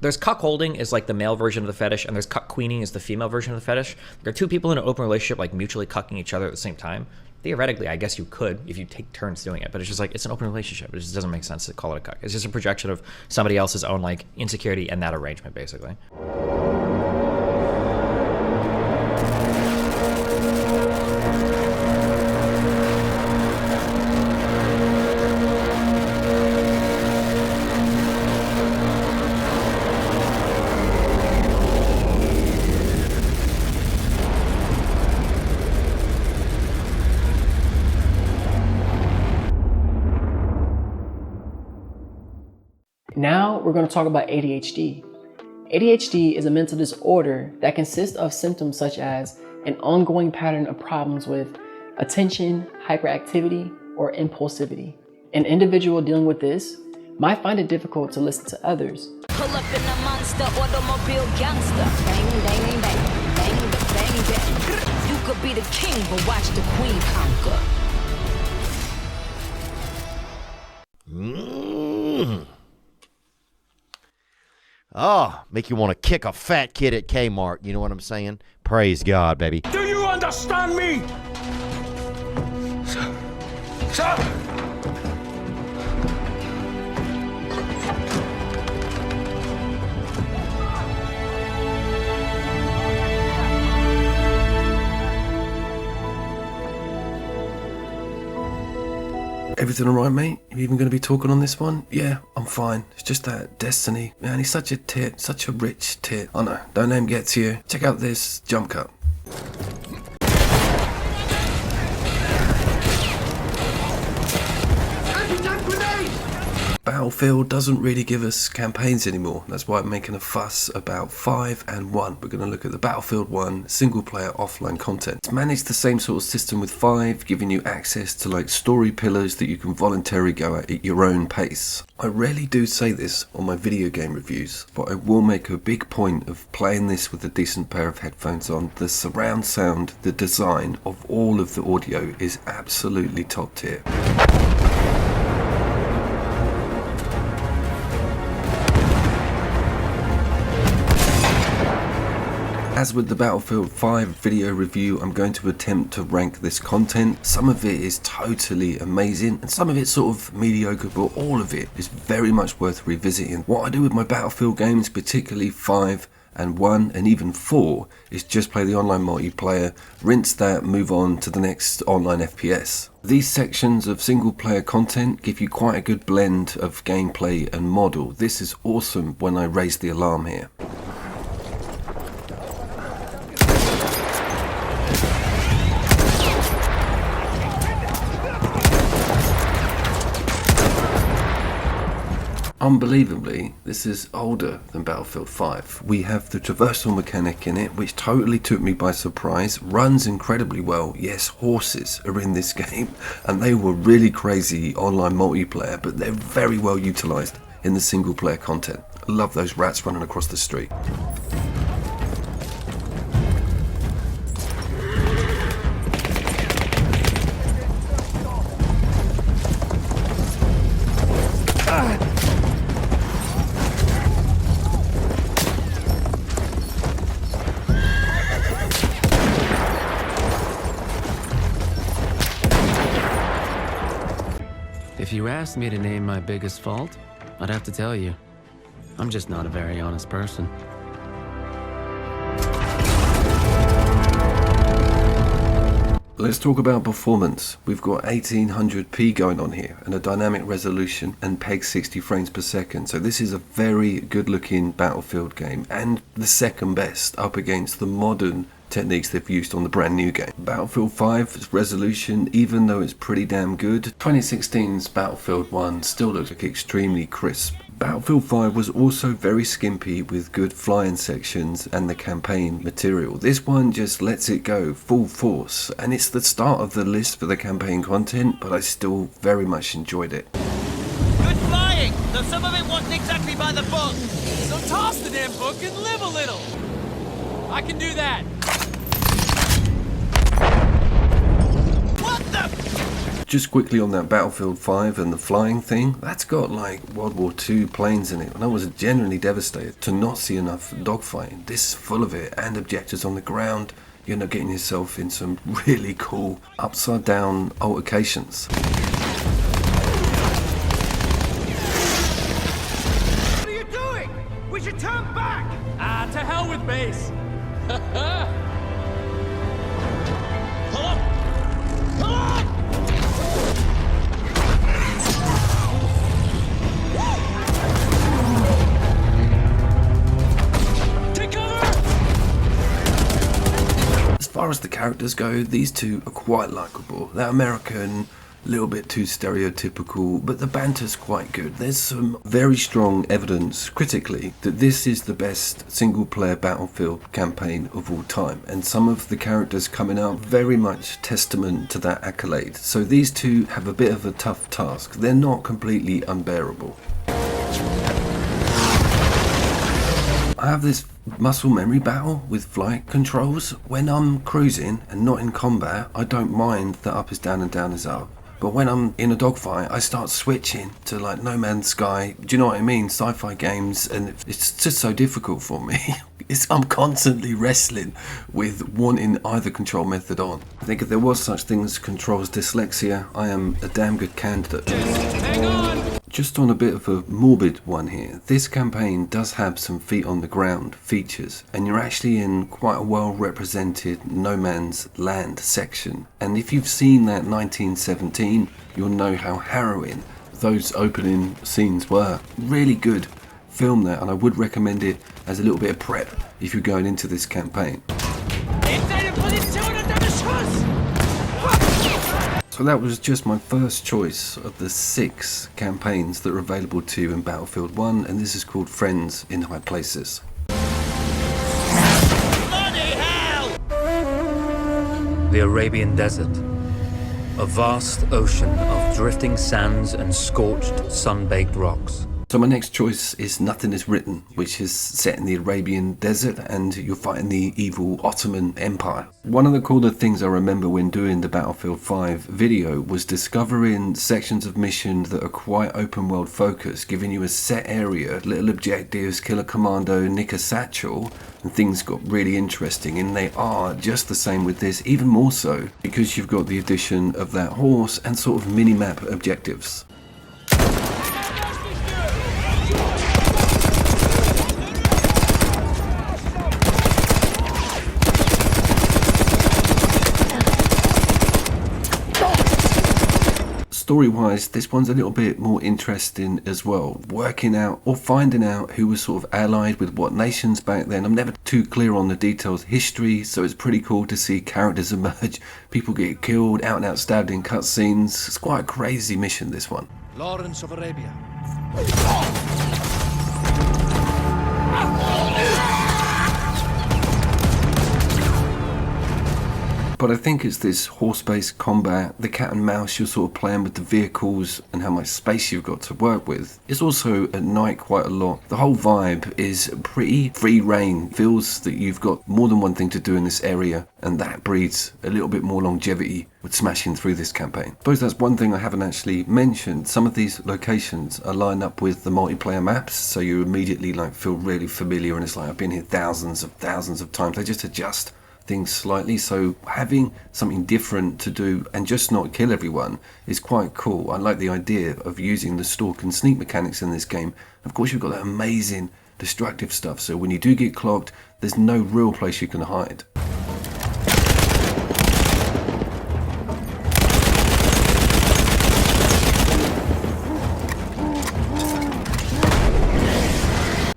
There's cuckolding is like the male version of the fetish, and there's cuck queening is the female version of the fetish. There are two people in an open relationship like mutually cucking each other at the same time. Theoretically, I guess you could if you take turns doing it, but it's just like, it's an open relationship. It just doesn't make sense to call it a cuck. It's just a projection of somebody else's own like insecurity and that arrangement, basically. Now we're going to talk about ADHD. ADHD is a mental disorder that consists of symptoms such as an ongoing pattern of problems with attention, hyperactivity, or impulsivity. An individual dealing with this might find it difficult to listen to others. Pull up in a monster automobile gangster. Bang, bang, bang, bang, bang, bang. You could be the king, but watch the queen conquer. Oh, make you want to kick a fat kid at Kmart. You know what I'm saying? Praise God, baby. Do you understand me? Sir? Everything all right, mate? You even going to be talking on this one? Yeah, I'm fine. It's just that Destiny. Man, he's such a tit, such a rich tit. I know, don't let him get to you. Check out this jump cut. Battlefield doesn't really give us campaigns anymore. That's why I'm making a fuss about 5 and 1. We're going to look at the Battlefield 1 single player offline content. It's managed the same sort of system with 5, giving you access to like story pillars that you can voluntarily go at your own pace. I rarely do say this on my video game reviews, but I will make a big point of playing this with a decent pair of headphones on. The surround sound, the design of all of the audio is absolutely top tier. As with the Battlefield 5 video review, I'm going to attempt to rank this content. Some of it is totally amazing and some of it's sort of mediocre, but all of it is very much worth revisiting. What I do with my Battlefield games, particularly 5 and 1 and even 4, is just play the online multiplayer, rinse that, move on to the next online FPS. These sections of single player content give you quite a good blend of gameplay and model. This is awesome when I raise the alarm here. Unbelievably, this is older than Battlefield 5. We have the traversal mechanic in it, which totally took me by surprise, runs incredibly well. Yes, horses are in this game, and they were really crazy online multiplayer, but they're very well utilised in the single player content. I love those rats running across the street. If you asked me to name my biggest fault, I'd have to tell you, I'm just not a very honest person. Let's talk about performance. We've got 1800p going on here and a dynamic resolution and peg 60 frames per second. So this is a very good looking Battlefield game and the second best up against the modern techniques they've used on the brand new game. Battlefield 5's resolution, even though it's pretty damn good, 2016's Battlefield 1 still looks like extremely crisp. Battlefield 5 was also very skimpy with good flying sections and the campaign material. This one just lets it go full force, and it's the start of the list for the campaign content, but I still very much enjoyed it. Good flying, though some of it wasn't exactly by the book. So toss the damn book and live a little. I can do that. What the? Just quickly on that Battlefield 5 and the flying thing, that's got like World War II planes in it, and I was genuinely devastated to not see enough dogfighting. This is full of it, and objectives on the ground. You end up getting yourself in some really cool upside down altercations. What are you doing? We should turn back! To hell with base. Pull up! Pull up! Take cover! As far as the characters go, these two are quite likeable. They're American, a little bit too stereotypical, but the banter's quite good. There's some very strong evidence critically that this is the best single player Battlefield campaign of all time, and some of the characters coming out very much testament to that accolade. So these two have a bit of a tough task. They're not completely unbearable. I have this muscle memory battle with flight controls. When I'm cruising and not in combat, I don't mind that up is down and down is up. But when I'm in a dogfight, I start switching to like No Man's Sky. Do you know what I mean? Sci-fi games, and it's just so difficult for me. I'm constantly wrestling with wanting either control method on. I think if there was such thing as controls dyslexia, I am a damn good candidate. Hang on! Just on a bit of a morbid one here, this campaign does have some feet on the ground features, and you're actually in quite a well represented no man's land section. And if you've seen that 1917, you'll know how harrowing those opening scenes were. Really good film there, and I would recommend it as a little bit of prep if you're going into this campaign. So that was just my first choice of the 6 campaigns that are available to you in Battlefield 1, and this is called Friends in High Places. Bloody hell! The Arabian Desert. A vast ocean of drifting sands and scorched, sun-baked rocks. So my next choice is Nothing Is Written, which is set in the Arabian Desert, and you're fighting the evil Ottoman Empire. One of the cooler things I remember when doing the Battlefield 5 video was discovering sections of mission that are quite open world focused, giving you a set area, little objectives, kill a commando, nick a satchel, and things got really interesting, and they are just the same with this, even more so, because you've got the addition of that horse and sort of mini-map objectives. Story-wise, this one's a little bit more interesting as well. Working out or finding out who was sort of allied with what nations back then. I'm never too clear on the details of history, so it's pretty cool to see characters emerge. People get killed, out and out stabbed in cutscenes. It's quite a crazy mission, this one. Lawrence of Arabia. But I think it's this horse-based combat, the cat and mouse, you're sort of playing with the vehicles and how much space you've got to work with. It's also at night quite a lot. The whole vibe is pretty free reign. Feels that you've got more than one thing to do in this area, and that breeds a little bit more longevity with smashing through this campaign. I suppose that's one thing I haven't actually mentioned. Some of these locations are lined up with the multiplayer maps, so you immediately like feel really familiar, and it's like I've been here thousands of times. They just adjust things slightly, so having something different to do and just not kill everyone is quite cool. I like the idea of using the stalk and sneak mechanics in this game. Of course, you've got that amazing destructive stuff, so when you do get clocked, there's no real place you can hide.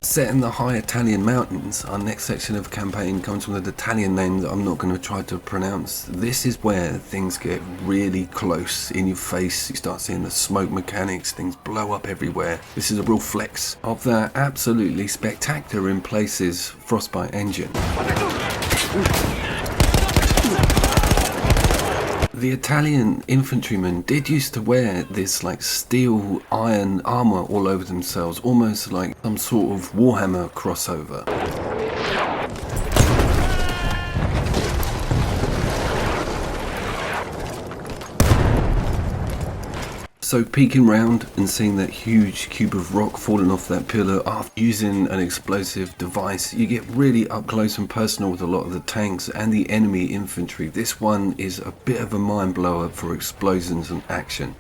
Set in the high Italian mountains, our next section of campaign comes from an Italian name that I'm not going to try to pronounce. This is where things get really close in your face. You start seeing the smoke mechanics, things blow up everywhere. This is a real flex of that absolutely spectacular in places Frostbite engine. The Italian infantrymen did used to wear this like steel iron armor all over themselves, almost like some sort of Warhammer crossover. So peeking round and seeing that huge cube of rock falling off that pillar after using an explosive device, you get really up close and personal with a lot of the tanks and the enemy infantry. This one is a bit of a mind blower for explosions and action.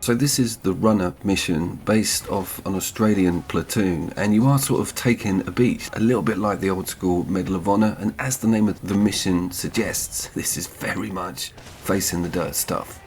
So this is the runner mission based off an Australian platoon, and you are sort of taking a beat, a little bit like the old school Medal of Honor, and as the name of the mission suggests, this is very much facing the dirt stuff.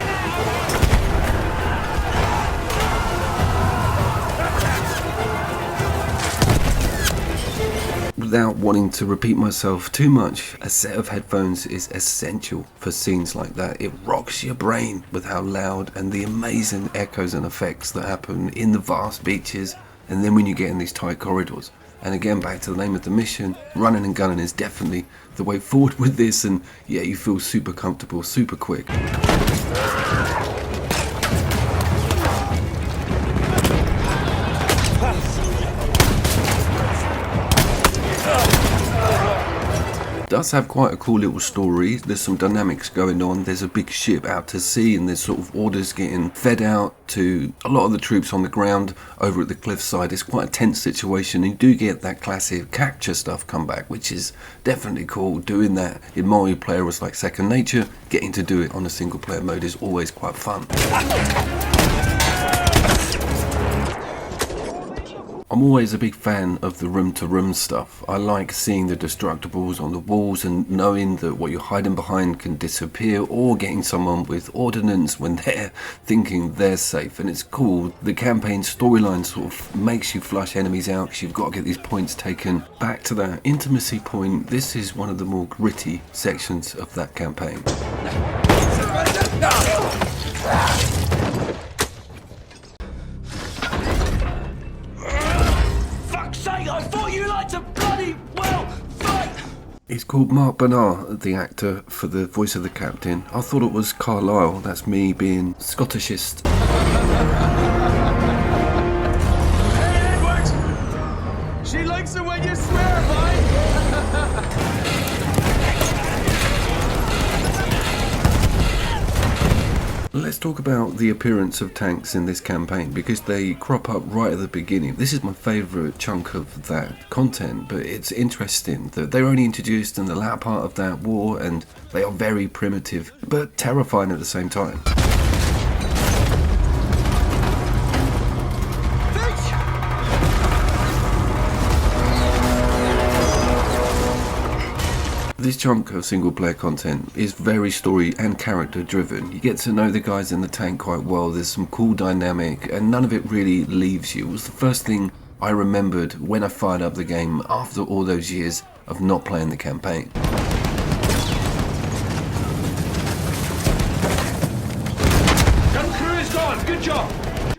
Without wanting to repeat myself too much, a set of headphones is essential for scenes like that. It rocks your brain with how loud and the amazing echoes and effects that happen in the vast beaches, and then when you get in these tight corridors. And again, back to the name of the mission, running and gunning is definitely the way forward with this, and yeah, you feel super comfortable, super quick. Does have quite a cool little story. There's some dynamics going on. There's a big ship out to sea, and there's sort of orders getting fed out to a lot of the troops on the ground over at the cliffside. It's quite a tense situation. You do get that classic capture stuff come back, which is definitely cool. Doing that in multiplayer was like second nature. Getting to do it on a single player mode is always quite fun. I'm always a big fan of the room-to-room stuff. I like seeing the destructibles on the walls and knowing that what you're hiding behind can disappear, or getting someone with ordnance when they're thinking they're safe. And it's cool. The campaign storyline sort of makes you flush enemies out because you've got to get these points taken. Back to that intimacy point, this is one of the more gritty sections of that campaign. I thought you liked to bloody well fight! He's called Mark Bernard, the actor for the voice of the captain. I thought it was Carlisle. That's me being Scottishist. Hey, Edward! She likes it when you swear, boy! Let's talk about the appearance of tanks in this campaign, because they crop up right at the beginning. This is my favourite chunk of that content, but it's interesting that they were only introduced in the latter part of that war, and they are very primitive, but terrifying at the same time. This chunk of single player content is very story and character driven. You get to know the guys in the tank quite well, there's some cool dynamic, and none of it really leaves you. It was the first thing I remembered when I fired up the game after all those years of not playing the campaign. Gun crew is gone, good job!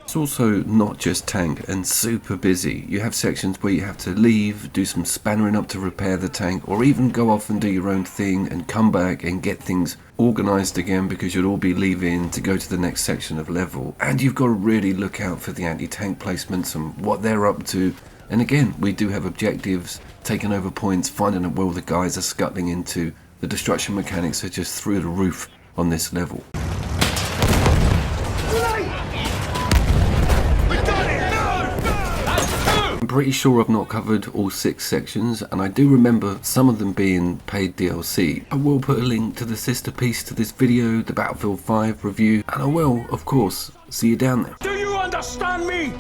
It's also not just tank and super busy. You have sections where you have to leave, do some spannering up to repair the tank, or even go off and do your own thing and come back and get things organised again, because you'll all be leaving to go to the next section of level. And you've got to really look out for the anti-tank placements and what they're up to. And again, we do have objectives, taking over points, finding out where all the guys are scuttling into. The destruction mechanics are just through the roof on this level. I'm pretty sure I've not covered all 6 sections, and I do remember some of them being paid DLC. I will put a link to the sister piece to this video, the Battlefield 5 review, and I will, of course, see you down there. Do you understand me?